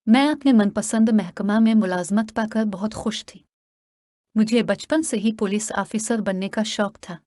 मैं अपने मनपसंद महकमा में मुलाजमत पाकर बहुत खुश थी। मुझे बचपन से ही पुलिस ऑफिसर बनने का शौक था।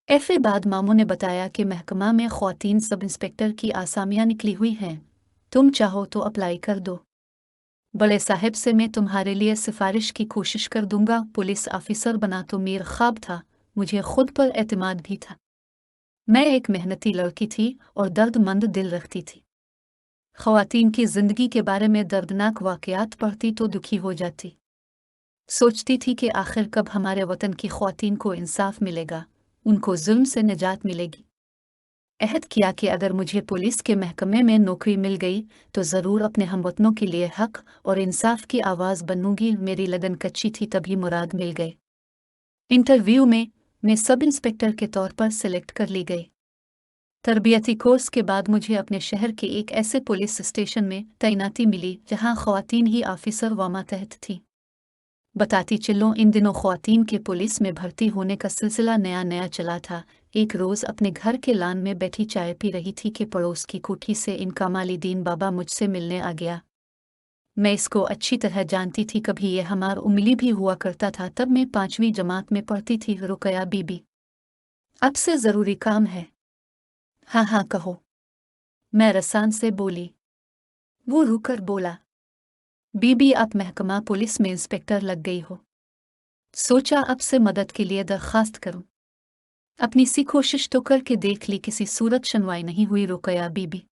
ऐसे बाद मामू ने बताया कि महकमा में ख्वातीन सब इंस्पेक्टर की आसामियां निकली हुई हैं, तुम चाहो तो अप्लाई कर दो। बड़े साहब से मैं तुम्हारे लिए सिफारिश की कोशिश कर दूंगा। पुलिस ऑफिसर बना तो मेरा ख्वाब था, मुझे खुद पर एतमाद भी था। मैं एक मेहनती लड़की थी और दर्दमंद दिल रखती थी। ख्वातीन की जिंदगी के बारे में दर्दनाक वाकयात पढ़ती तो दुखी हो जाती। सोचती थी कि आखिर कब हमारे वतन की ख्वातीन को इंसाफ मिलेगा, उनको जुल्म से निजात मिलेगी। अहद किया कि अगर मुझे पुलिस के महकमे में नौकरी मिल गई तो ज़रूर अपने हमवतनों के लिए हक और इंसाफ की आवाज़ बनूंगी। मेरी लगन कच्ची थी तभी मुराद मिल गए। इंटरव्यू में मैं सब इंस्पेक्टर के तौर पर सिलेक्ट कर ली गई। तरबियती कोर्स के बाद मुझे अपने शहर के एक ऐसे पुलिस स्टेशन में तैनाती मिली जहां ख्वातीन ही ऑफिसर व मातहत थी। बताती चलूं, इन दिनों ख्वातीन के पुलिस में भर्ती होने का सिलसिला नया नया चला था। एक रोज़ अपने घर के लान में बैठी चाय पी रही थी कि पड़ोस की कोठी से इनका मालिदीन बाबा मुझसे मिलने आ गया। मैं इसको अच्छी तरह जानती थी, कभी ये हमार उम्मीद भी हुआ करता था। तब मैं 5वीं जमात में पढ़ती थी। रुकया बीबी, अब से ज़रूरी काम है। हाँ हाँ कहो, मैं रसान से बोली। वो रुकर बोला, बीबी आप महकमा पुलिस में इंस्पेक्टर लग गई हो, सोचा अब से मदद के लिए दरखास्त करूं। अपनी सी कोशिश तो करके देख ली, किसी सूरत शनवाई नहीं हुई। रुकया बीबी,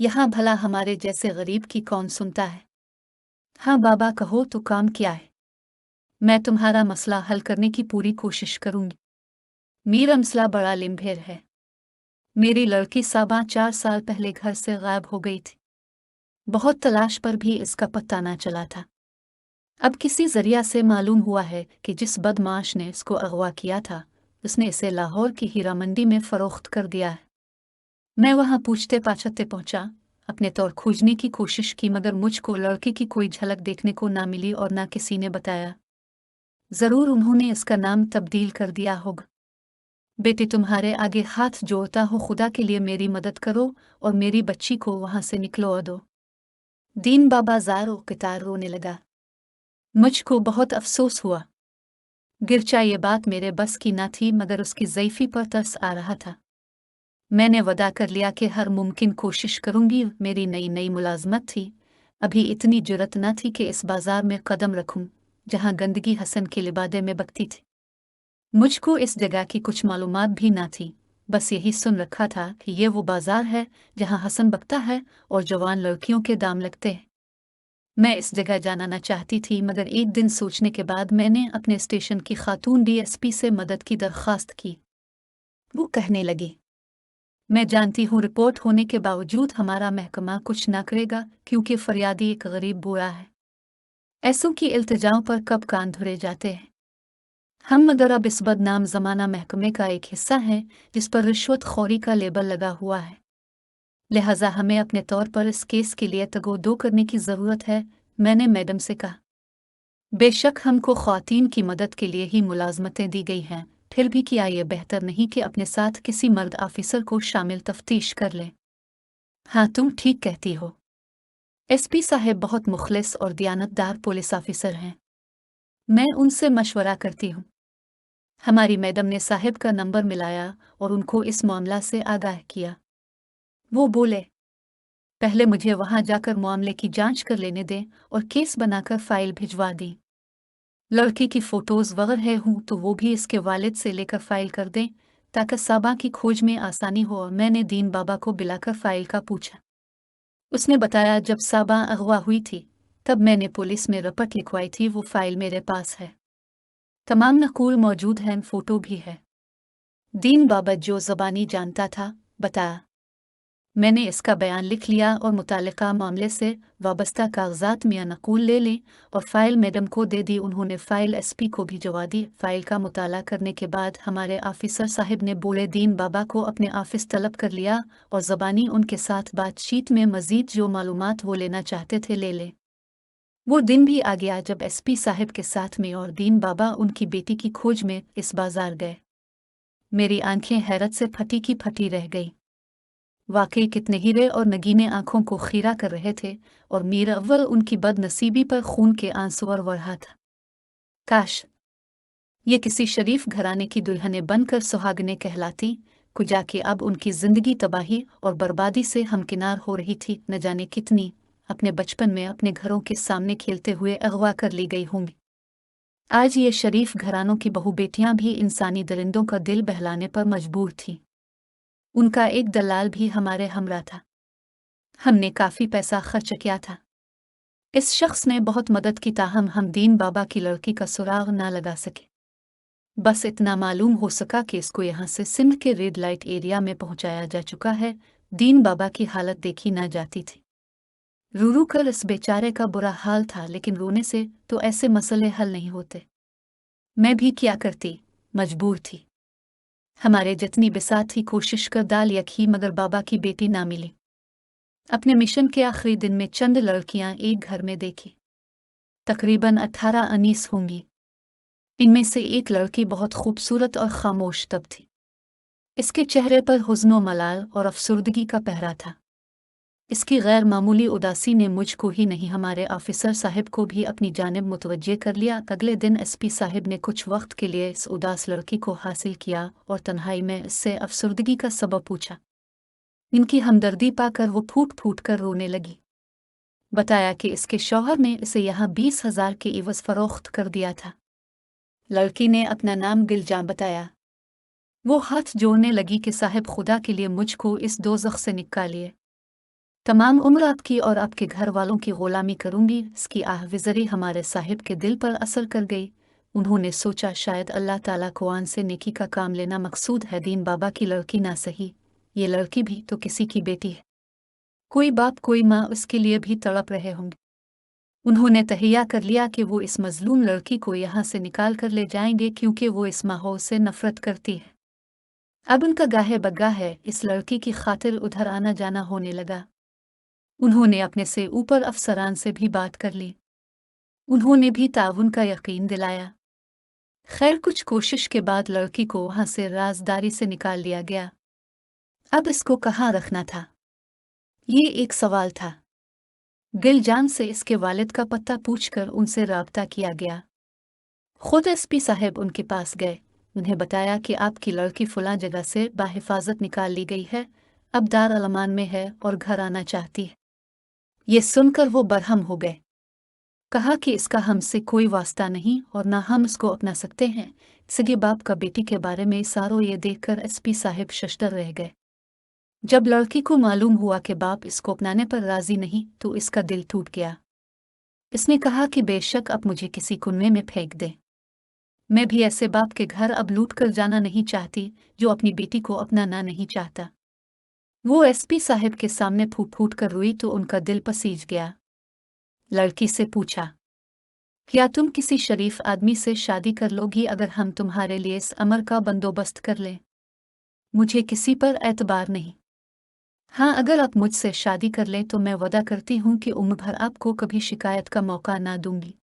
यहाँ भला हमारे जैसे गरीब की कौन सुनता है। हाँ बाबा कहो तो काम क्या है, मैं तुम्हारा मसला हल करने की पूरी कोशिश करूंगी। मेरा मसला बड़ा लिम्भेर है। मेरी लड़की साबा 4 साल पहले घर से गायब हो गई थी। बहुत तलाश पर भी इसका पता न चला था। अब किसी जरिया से मालूम हुआ है कि जिस बदमाश ने इसको अगवा किया था उसने इसे लाहौर की हीरा मंडी में फरोख्त कर दिया है। मैं वहां पूछते पाछते पहुंचा, अपने तौर खोजने की कोशिश की, मगर मुझको लड़के की कोई झलक देखने को ना मिली और ना किसी ने बताया। जरूर उन्होंने इसका नाम तब्दील कर दिया होगा। बेटे तुम्हारे आगे हाथ जोड़ता हो, खुदा के लिए मेरी मदद करो और मेरी बच्ची को वहां से निकलवा दो। दीन बाबा ज़ारो कितार रोने लगा। मुझको बहुत अफसोस हुआ। गिरचा ये बात मेरे बस की न थी, मगर उसकी ज़ईफ़ी पर तरस आ रहा था। मैंने वदा कर लिया कि हर मुमकिन कोशिश करूंगी। मेरी नई नई मुलाजमत थी, अभी इतनी जुरत न थी कि इस बाजार में कदम रखूं जहां गंदगी हसन के लिबादे में बकती थी। मुझको इस जगह की कुछ मालूमात भी ना थी, बस यही सुन रखा था कि ये वो बाजार है जहां हसन बकता है और जवान लड़कियों के दाम लगते हैं। मैं इस जगह जाना न चाहती थी, मगर एक दिन सोचने के बाद मैंने अपने स्टेशन की खातून डीएसपी से मदद की दरख्वास्त की। वो कहने लगी, मैं जानती हूँ रिपोर्ट होने के बावजूद हमारा महकमा कुछ ना करेगा, क्योंकि फरियादी एक गरीब बूढ़ा है। ऐसों की इल्तिजाओं पर कब कान धरे जाते हैं। हम मगर अब इस बदनाम जमाना महकमे का एक हिस्सा है जिस पर रिश्वत खौरी का लेबल लगा हुआ है। लिहाजा हमें अपने तौर पर इस केस के लिए तगोदो करने की ज़रूरत है। मैंने मैडम से कहा, बेशक हमको ख्वातीन की मदद के लिए ही मुलाजमतें दी गई हैं, फिर भी क्या ये बेहतर नहीं कि अपने साथ किसी मर्द ऑफिसर को शामिल तफ्तीश कर लें। हाँ तुम ठीक कहती हो। एसपी साहब बहुत मुखलिस और दियानतदार पुलिस ऑफिसर हैं, मैं उनसे मशवरा करती हूँ। हमारी मैडम ने साहब का नंबर मिलाया और उनको इस मामला से आगाह किया। वो बोले, पहले मुझे वहां जाकर मामले की जांच कर लेने दें और केस बनाकर फाइल भिजवा दी। लड़की की फोटोज वगैरह हूं तो वो भी इसके वालिद से लेकर फाइल कर दें ताकि साबा की खोज में आसानी हो। मैंने दीन बाबा को बुलाकर फाइल का पूछा। उसने बताया जब साबा अगवा हुई थी तब मैंने पुलिस में रपट लिखवाई थी। वो फाइल मेरे पास है, तमाम नकूल मौजूद हैं, फोटो भी है। दीन बाबा जो ज़बानी जानता था बताया। मैंने इसका बयान लिख लिया और मुतालिका मामले से वाबस्ता कागजात में नकूल ले ली और फाइल मैडम को दे दी। उन्होंने फाइल एसपी को भिजवा दी। फाइल का मुताला करने के बाद हमारे ऑफिसर साहब ने बूढ़े दीन बाबा को अपने ऑफिस तलब कर लिया और ज़बानी उनके साथ बातचीत में मज़ीद जो मालूमात वो लेना चाहते थे ले ले। वो दिन भी आ गया जब एसपी साहब के साथ में और दीन बाबा उनकी बेटी की खोज में इस बाजार गए। मेरी आंखें हैरत से फटी की फटी रह गई। वाकई कितने हीरे और नगीने आंखों को खीरा कर रहे थे, और मीर अव्वल उनकी बदनसीबी पर खून के आंसू और बढ़ा था। काश ये किसी शरीफ घराने की दुल्हनें बनकर सुहागनें कहलाती, कुजा कि अब उनकी जिंदगी तबाही और बर्बादी से हमकिनार हो रही थी। न जाने कितनी अपने बचपन में अपने घरों के सामने खेलते हुए अगवा कर ली गई होंगी। आज ये शरीफ घरानों की बहू बेटियां भी इंसानी दरिंदों का दिल बहलाने पर मजबूर थीं। उनका एक दलाल भी हमारे हमरा था। हमने काफी पैसा खर्च किया था। इस शख्स ने बहुत मदद की, ताहम हम दीन बाबा की लड़की का सुराग ना लगा सके। बस इतना मालूम हो सका कि इसको यहाँ से सिंध के रेड लाइट एरिया में पहुंचाया जा चुका है। दीन बाबा की हालत देखी ना जाती थी। रू रू कर इस बेचारे का बुरा हाल था, लेकिन रोने से तो ऐसे मसले हल नहीं होते। मैं भी क्या करती, मजबूर थी। हमारे जितनी बिसात थी कोशिश कर डाल यखी, मगर बाबा की बेटी ना मिली। अपने मिशन के आखिरी दिन में चंद लड़कियां एक घर में देखी, तकरीबन 18-19 होंगी। इनमें से एक लड़की बहुत खूबसूरत और खामोश तब थी। इसके चेहरे पर हुज़्न व मलाल और अफसुर्दगी का पहरा था। इसकी गैर मामूली उदासी ने मुझको ही नहीं, हमारे ऑफिसर साहब को भी अपनी जानिब मुतवज्जे कर लिया। अगले दिन एसपी साहब ने कुछ वक्त के लिए इस उदास लड़की को हासिल किया और तन्हाई में इससे अफसुर्दगी का सबब पूछा। इनकी हमदर्दी पाकर वो फूट फूट कर रोने लगी। बताया कि इसके शौहर ने इसे यहाँ 20,000 के इवज़ फरोख्त कर दिया था। लड़की ने अपना नाम गिलजान बताया। वो हाथ जोड़ने लगी कि साहब खुदा के लिए मुझको इस दोज़ख से निकालिए। तमाम उम्र आपकी और आपके घर वालों की गुलामी करूंगी। इसकी आहविज़री हमारे साहिब के दिल पर असर कर गई। उन्होंने सोचा शायद अल्लाह ताला को आन से नेकी का काम लेना मकसूद है। दीन बाबा की लड़की ना सही, ये लड़की भी तो किसी की बेटी है। कोई बाप कोई माँ उसके लिए भी तड़प रहे होंगे। उन्होंने तहिया कर लिया कि वो इस मजलूम लड़की को यहाँ से निकाल कर ले जाएंगे, क्योंकि वो इस माहौल से नफरत करती है। अब उनका गाहे बगाहे इस लड़की की खातिर उधर आना जाना होने लगा। उन्होंने अपने से ऊपर अफसरान से भी बात कर ली। उन्होंने भी ताउन का यकीन दिलाया। खैर कुछ कोशिश के बाद लड़की को वहां से राजदारी से निकाल लिया गया। अब इसको कहाँ रखना था, ये एक सवाल था। गिलजान से इसके वालिद का पता पूछकर उनसे राब्ता किया गया। खुद एसपी साहब उनके पास गए। उन्हें बताया कि आपकी लड़की फुला जगह से बाहिफाजत निकाल ली गई है, अब दार अलमान में है और घर आना चाहती है। ये सुनकर वो बरहम हो गए। कहा कि इसका हमसे कोई वास्ता नहीं और ना हम इसको अपना सकते हैं। सगे बाप का बेटी के बारे में सारों ये देखकर एसपी साहब शशदर रह गए। जब लड़की को मालूम हुआ कि बाप इसको अपनाने पर राजी नहीं, तो इसका दिल टूट गया। इसने कहा कि बेशक अब मुझे किसी कुएं में फेंक दे, मैं भी ऐसे बाप के घर अब लूट कर जाना नहीं चाहती जो अपनी बेटी को अपनाना नहीं चाहता। वो एसपी साहब के सामने फूट फूट कर रोई तो उनका दिल पसीज गया। लड़की से पूछा, क्या तुम किसी शरीफ आदमी से शादी कर लोगी अगर हम तुम्हारे लिए इस अमर का बंदोबस्त कर लें? मुझे किसी पर एतबार नहीं। हाँ, अगर आप मुझसे शादी कर लें तो मैं वादा करती हूँ कि उम्र भर आपको कभी शिकायत का मौका ना दूंगी।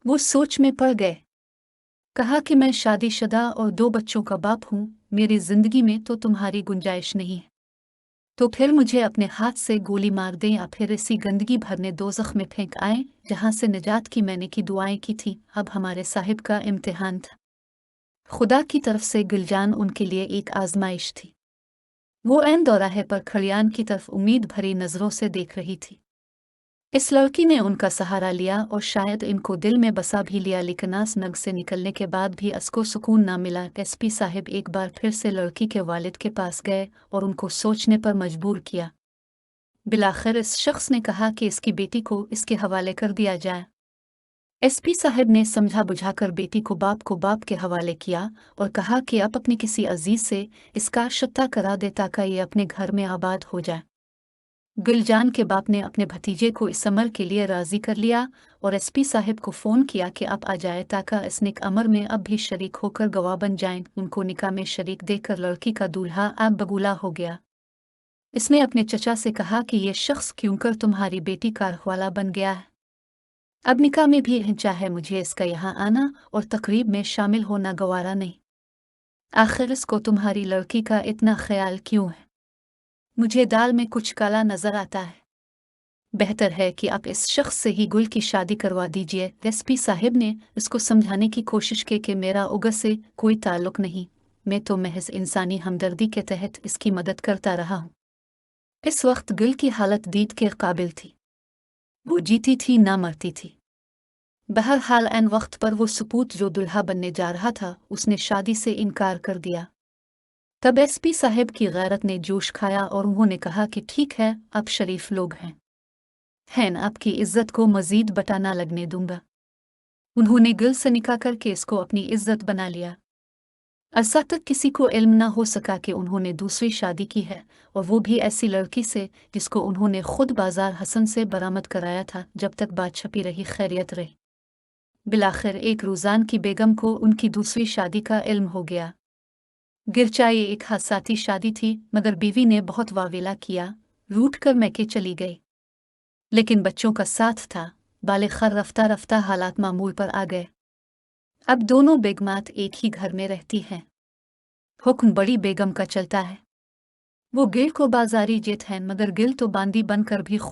वो सोच में पड़ गए। कहा कि मैं शादीशुदा और 2 बच्चों का बाप हूँ, मेरी जिंदगी में तो तुम्हारी गुंजाइश नहीं है। तो फिर मुझे अपने हाथ से गोली मार दें या फिर इसी गंदगी भरने दोज़ख में फेंक आएं जहां से निजात की मैंने की दुआएं की थी। अब हमारे साहिब का इम्तिहान था। खुदा की तरफ से गिलजान उनके लिए एक आजमाइश थी। वो ऐन दौराहे पर खड़ियान की तरफ उम्मीद भरी नजरों से देख रही थी। इस लड़की ने उनका सहारा लिया और शायद इनको दिल में बसा भी लिया, लेकिन आस नग से निकलने के बाद भी असको सुकून ना मिला। एसपी साहब एक बार फिर से लड़की के वालिद के पास गए और उनको सोचने पर मजबूर किया। बिलाखिर इस शख्स ने कहा कि इसकी बेटी को इसके हवाले कर दिया जाए। एसपी साहब ने समझा बुझाकर बेटी को बाप के हवाले किया और कहा कि आप अपने किसी अजीज से इसका शत्ता करा दे ताकि ये अपने घर में आबाद हो जाए। गुलजान के बाप ने अपने भतीजे को इस अमर के लिए राजी कर लिया और एसपी साहब को फ़ोन किया कि आप आ जाए ताकि इस निक अमर में अब भी शरीक होकर गवाह बन जाएं। उनको निकाह में शरीक देकर लड़की का दूल्हा अब बबूला हो गया। इसने अपने चचा से कहा कि ये शख्स क्यों कर तुम्हारी बेटी का रखवाला बन गया है। अब निकाह में भी चाहे मुझे इसका यहाँ आना और तकरीब में शामिल होना गवारा नहीं। आखिर इसको तुम्हारी लड़की का इतना ख्याल क्यों है? مجھے دال میں کچھ کالا نظر آتا ہے۔ بہتر ہے کہ آپ اس شخص سے ہی گل کی شادی کروا دیجیے۔ ایس پی صاحب نے اس کو سمجھانے کی کوشش کی کہ میرا اگا سے کوئی تعلق نہیں، میں تو محض انسانی ہمدردی کے تحت اس کی مدد کرتا رہا ہوں۔ اس وقت گل کی حالت دید کے قابل تھی، وہ جیتی تھی نہ مرتی تھی۔ بہرحال این وقت پر وہ سپوت جو دلہا بننے جا رہا تھا اس نے شادی سے انکار کر دیا۔ تب ایس پی صاحب کی غیرت نے جوش کھایا اور انہوں نے کہا کہ ٹھیک ہے، آپ شریف لوگ ہیں، آپ کی عزت کو مزید بٹا نہ لگنے دوں گا۔ انہوں نے گل سے نکاح کر کے اس کو اپنی عزت بنا لیا۔ عرصہ تک کسی کو علم نہ ہو سکا کہ انہوں نے دوسری شادی کی ہے، اور وہ بھی ایسی لڑکی سے جس کو انہوں نے خود بازار حسن سے برآمد کرایا تھا۔ جب تک بات چھپی رہی خیریت رہی۔ بالآخر ایک روزان کی بیگم کو ان کی دوسری شادی کا علم ہو گیا۔ گرچہ یہ ایک حادثاتی شادی تھی، مگر بیوی نے بہت واویلا کیا، روٹ کر میکے چلی گئی۔ لیکن بچوں کا ساتھ تھا، بالآخر رفتہ رفتہ حالات معمول پر آ گئے۔ اب دونوں بیگمات ایک ہی گھر میں رہتی ہیں۔ حکم بڑی بیگم کا چلتا ہے۔ وہ گل کو بازاری جیت ہیں، مگر گل تو باندی بن کر بھی خود